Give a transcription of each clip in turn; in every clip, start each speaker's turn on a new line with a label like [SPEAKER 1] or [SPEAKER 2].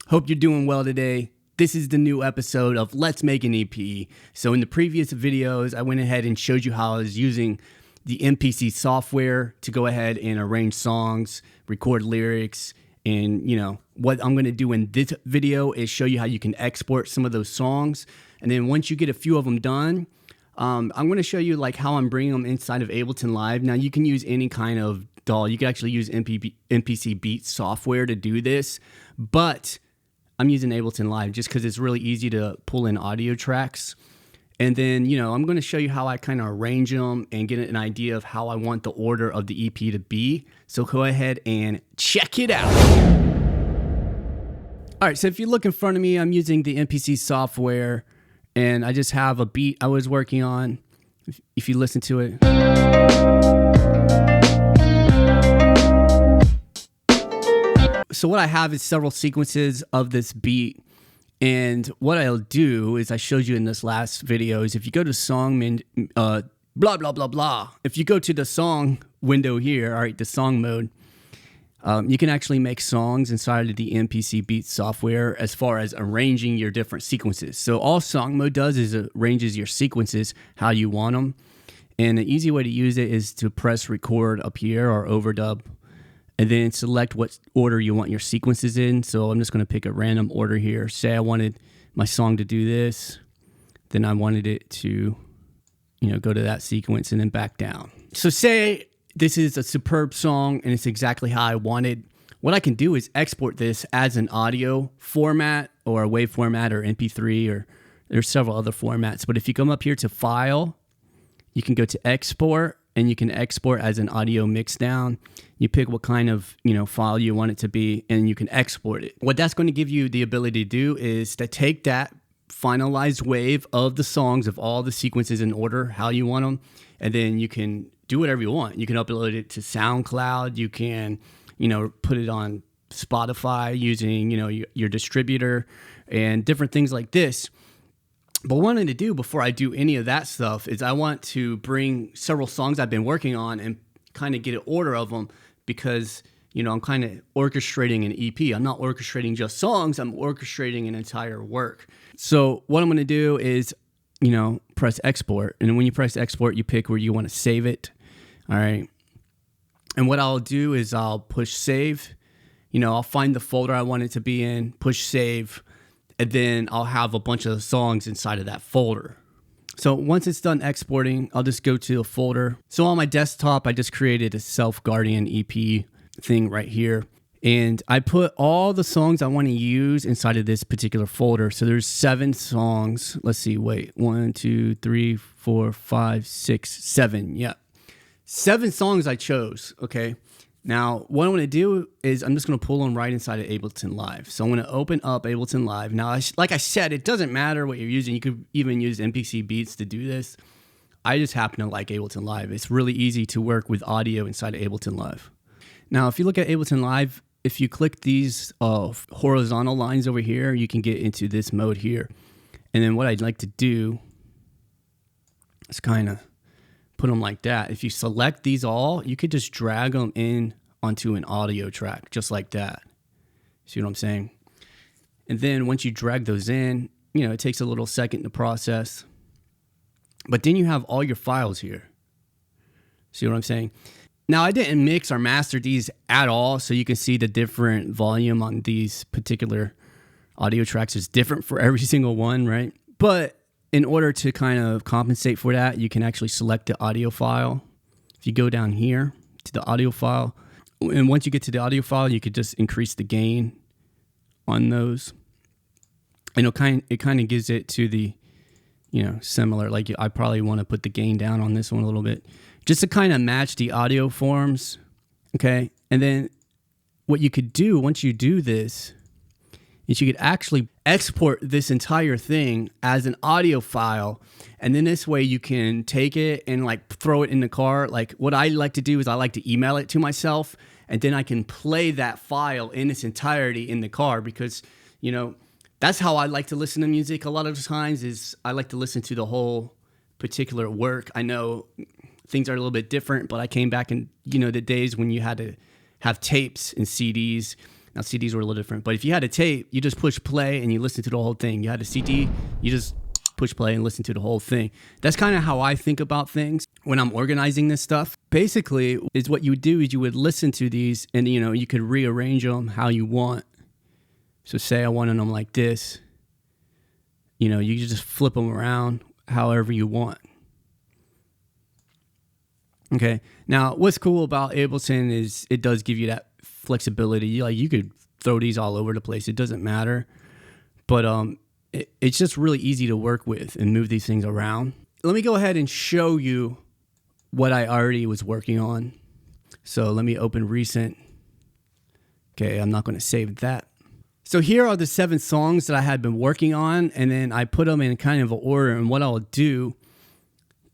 [SPEAKER 1] Hope you're doing well today. This is the new episode of Let's Make an EP. So in the previous videos, I went ahead and showed you how I was using the MPC software to go ahead and arrange songs, record lyrics, and what I'm going to do in this video is show you how you can export some of those songs. And then once you get a few of them done, I'm going to show you like how I'm bringing them inside of Ableton Live. Now you can use any kind of DAW. You can actually use MPC Beats software to do this, but I'm using Ableton Live just because it's really easy to pull in audio tracks. And then, I'm going to show you how I kind of arrange them and get an idea of how I want the order of the EP to be. So go ahead and check it out. All right, so if you look in front of me, I'm using the MPC software, and I just have a beat I was working on. If you listen to it. So what I have is several sequences of this beat. And what I'll do is I showed you in this last video is if you go to song, blah, blah, blah, blah. If you go to the song window here, all right, the song mode, you can actually make songs inside of the MPC Beats software as far as arranging your different sequences. So all song mode does is it arranges your sequences how you want them. And the easy way to use it is to press record up here or overdub, and then select what order you want your sequences in. So I'm just going to pick a random order here. Say I wanted my song to do this, then I wanted it to, go to that sequence and then back down. So say this is a superb song and it's exactly how I wanted. What I can do is export this as an audio format or a WAV format or MP3, or there's several other formats. But if you come up here to File, you can go to Export, and you can export as an audio mixdown. You pick what kind of file you want it to be, and you can export it. What that's going to give you the ability to do is to take that finalized wave of the songs of all the sequences in order, how you want them, and then you can do whatever you want. You can upload it to SoundCloud. You can, put it on Spotify using, your distributor and different things like this. But what I wanted to do before I do any of that stuff is I want to bring several songs I've been working on and kind of get an order of them because, I'm kind of orchestrating an EP. I'm not orchestrating just songs. I'm orchestrating an entire work. So what I'm going to do is, press export. And when you press export, you pick where you want to save it. All right. And what I'll do is I'll push save. I'll find the folder I want it to be in, push save. And then I'll have a bunch of songs inside of that folder. So once it's done exporting, I'll just go to a folder. So on my desktop, I just created a Self-Guardian EP thing right here. And I put all the songs I want to use inside of this particular folder. So there's 7 songs. Let's see, wait, 1, 2, 3, 4, 5, 6, 7. Yeah, 7 songs I chose, okay? Now, what I'm going to do is I'm just going to pull them right inside of Ableton Live. So I'm going to open up Ableton Live. Now, like I said, it doesn't matter what you're using. You could even use MPC Beats to do this. I just happen to like Ableton Live. It's really easy to work with audio inside of Ableton Live. Now, if you look at Ableton Live, if you click these horizontal lines over here, you can get into this mode here. And then what I'd like to do is kind of put them like that. If you select these all, you could just drag them in onto an audio track, just like that. See what I'm saying? And then once you drag those in, it takes a little second to process. But then you have all your files here. See what I'm saying? Now, I didn't mix or master these at all, so you can see the different volume on these particular audio tracks is different for every single one, right? But in order to kind of compensate for that, you can actually select the audio file. If you go down here to the audio file, and once you get to the audio file, you could just increase the gain on those. And it kind of gives it to the, similar. Like I probably want to put the gain down on this one a little bit, just to kind of match the audio forms. Okay, and then what you could do once you do this is you could actually export this entire thing as an audio file. And then this way you can take it and like throw it in the car. Like what I like to do is I like to email it to myself, and then I can play that file in its entirety in the car because, that's how I like to listen to music a lot of times is I like to listen to the whole particular work. I know things are a little bit different, but I came back in, the days when you had to have tapes and CDs. Now CDs were a little different, but if you had a tape, you just push play and you listen to the whole thing. You had a CD, you just push play and listen to the whole thing. That's kind of how I think about things when I'm organizing this stuff. Basically, is what you would do is you would listen to these and, you know, you could rearrange them how you want. So say I wanted them like this. You know, you just flip them around however you want. Okay. Now, what's cool about Ableton is it does give you that flexibility. You could throw these all over the place. It doesn't matter. But it's just really easy to work with and move these things around. Let me go ahead and show you what I already was working on. So let me open recent. Okay, I'm not going to save that. So here are the 7 songs that I had been working on, and then I put them in kind of an order. And what I'll do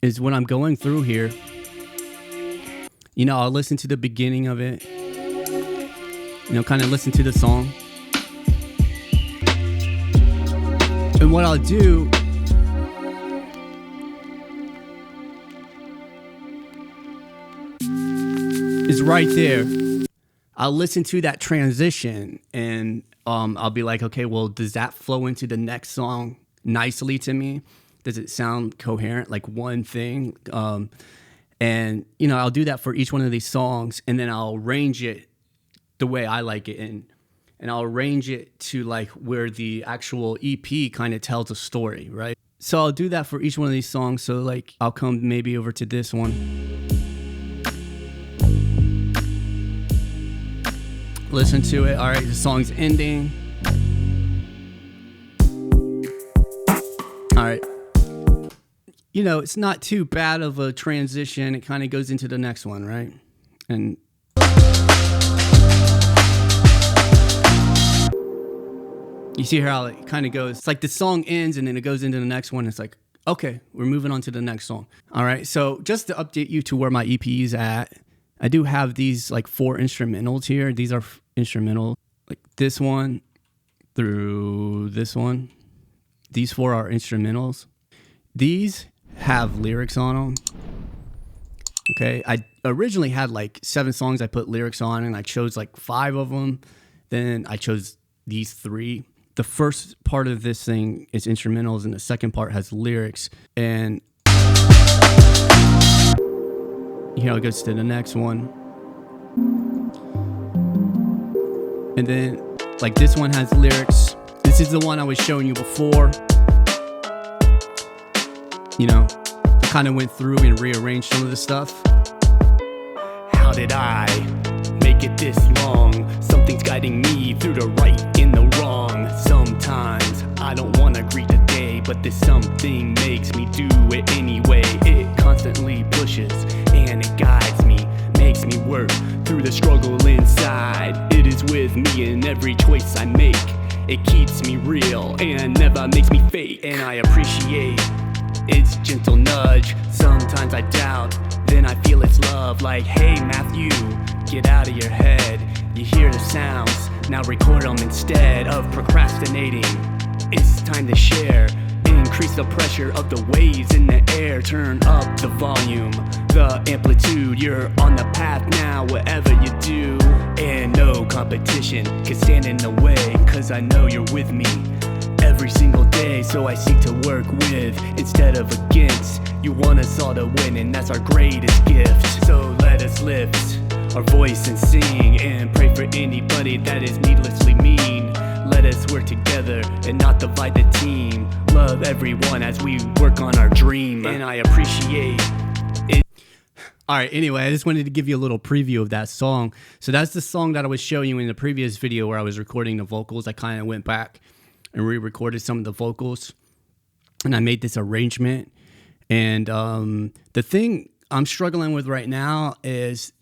[SPEAKER 1] is when I'm going through here, you know, I'll listen to the beginning of it, you know, kind of listen to the song. And what I'll do is right there, I'll listen to that transition and I'll be like, okay, well, does that flow into the next song nicely to me? Does it sound coherent, like one thing? And, you know, I'll do that for each one of these songs, and then I'll arrange it the way I like it. And I'll arrange it to like where the actual EP kind of tells a story, right? So I'll do that for each one of these songs. So like I'll come maybe over to this one. Listen to it. All right, the song's ending. All right. You know, it's not too bad of a transition. It kind of goes into the next one, right? And you see how it kind of goes. It's like the song ends and then it goes into the next one. It's like, okay, we're moving on to the next song. All right, so just to update you to where my EP is at, I do have these like 4 instrumentals here. These are instrumental, like this one through this one. These 4 are instrumentals. These have lyrics on them. Okay, I originally had like 7 songs I put lyrics on, and I chose like 5 of them. Then I chose these 3. The first part of this thing is instrumentals, and the second part has lyrics. And you know, it goes to the next one. And then like this one has lyrics. This is the one I was showing you before. You know, I kind of went through and rearranged some of the stuff. How did I make it this long? Something's guiding me through the right and the wrong. Sometimes I don't want to greet the day, but this something makes me do it anyway. It constantly pushes and it guides me, makes me work through the struggle inside. It is with me in every choice I make. It keeps me real and never makes me fake. And I appreciate its gentle nudge. Sometimes I doubt, then I feel its love. Like, hey Matthew, get out of your head. You hear the sounds, now record them instead of procrastinating. It's time to share. Increase the pressure of the waves in the air. Turn up the volume, the amplitude. You're on the path now, whatever you do. And no competition can stand in the way, cause I know you're with me every single day. So I seek to work with instead of against. You want us all to win, and that's our greatest gift. So let us lift our voice and sing, and pray for anybody that is needlessly mean. Let us work together and not divide the team. Love everyone as we work on our dream, and I appreciate it. All right, anyway, I just wanted to give you a little preview of that song. So that's the song that I was showing you in the previous video where I was recording the vocals. I kind of went back and re-recorded some of the vocals, and I made this arrangement. And the thing I'm struggling with right now is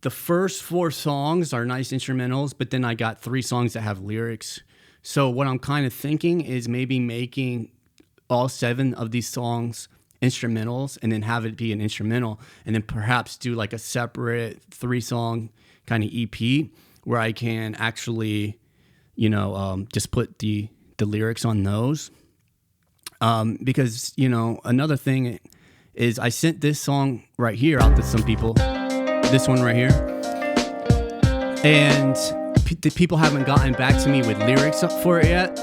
[SPEAKER 1] the first 4 songs are nice instrumentals, but then I got 3 songs that have lyrics. So what I'm kind of thinking is maybe making all 7 of these songs instrumentals and then have it be an instrumental, and then perhaps do like a separate 3-song kind of EP where I can actually, you know, just put the lyrics on those. Because, you know, another thing is I sent this song right here out to some people, this one right here, and the people haven't gotten back to me with lyrics for it yet.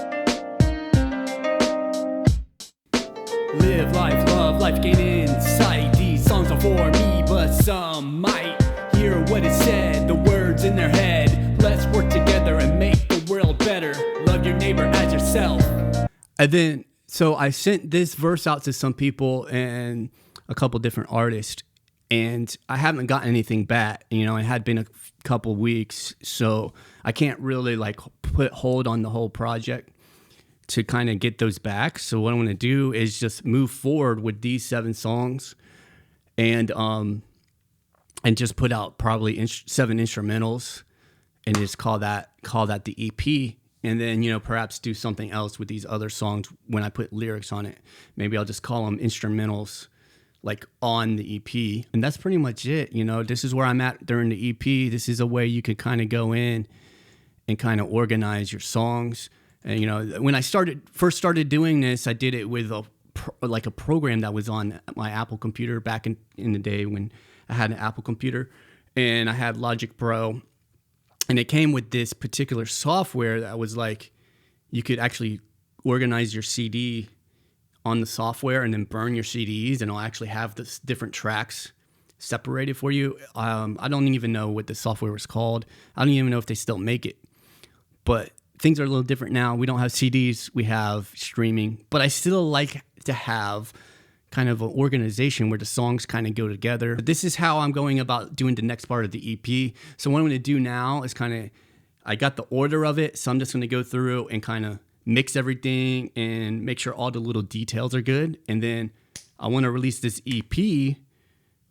[SPEAKER 1] Live life, love life, gain insight. These songs are for me, but some might hear what is said, the words in their head. Let's work together and make the world better. Love your neighbor as yourself. And then, so I sent this verse out to some people and a couple different artists, and I haven't gotten anything back. You know, it had been a couple weeks, so I can't really like put hold on the whole project to kind of get those back. So what I'm going to do is just move forward with these 7 songs, and just put out probably 7 instrumentals, and just call that the EP. And then, you know, perhaps do something else with these other songs when I put lyrics on it. Maybe I'll just call them instrumentals, like on the EP. And that's pretty much it. You know, this is where I'm at during the EP. This is a way you can kind of go in and kind of organize your songs. And, you know, when I first started doing this, I did it with a program that was on my Apple computer back in the day when I had an Apple computer, and I had Logic Pro. And it came with this particular software that was like, you could actually organize your CD on the software and then burn your CDs, and it'll actually have the different tracks separated for you. I don't even know what the software was called. I don't even know if they still make it. But things are a little different now. We don't have CDs, we have streaming. But I still like to have kind of an organization where the songs kind of go together. This is how I'm going about doing the next part of the EP. So what I'm going to do now is I got the order of it, so I'm just going to go through and kind of mix everything and make sure all the little details are good. And then I want to release this EP.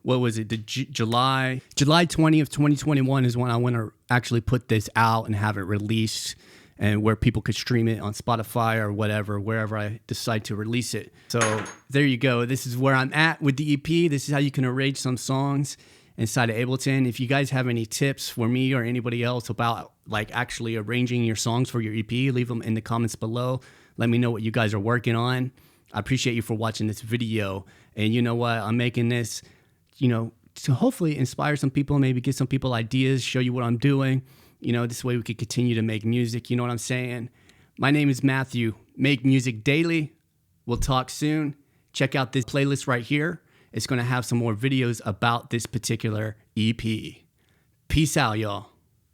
[SPEAKER 1] What was it? The July 20th, 2021 is when I want to actually put this out and have it released, and where people could stream it on Spotify or whatever, wherever I decide to release it. So there you go. This is where I'm at with the EP. This is how you can arrange some songs inside of Ableton. If you guys have any tips for me or anybody else about like actually arranging your songs for your EP, leave them in the comments below. Let me know what you guys are working on. I appreciate you for watching this video. And you know what? I'm making this, you know, to hopefully inspire some people, maybe get some people ideas, show you what I'm doing. You know, this way we could continue to make music. You know what I'm saying? My name is Matthew. Make music daily. We'll talk soon. Check out this playlist right here. It's going to have some more videos about this particular EP. Peace out, y'all.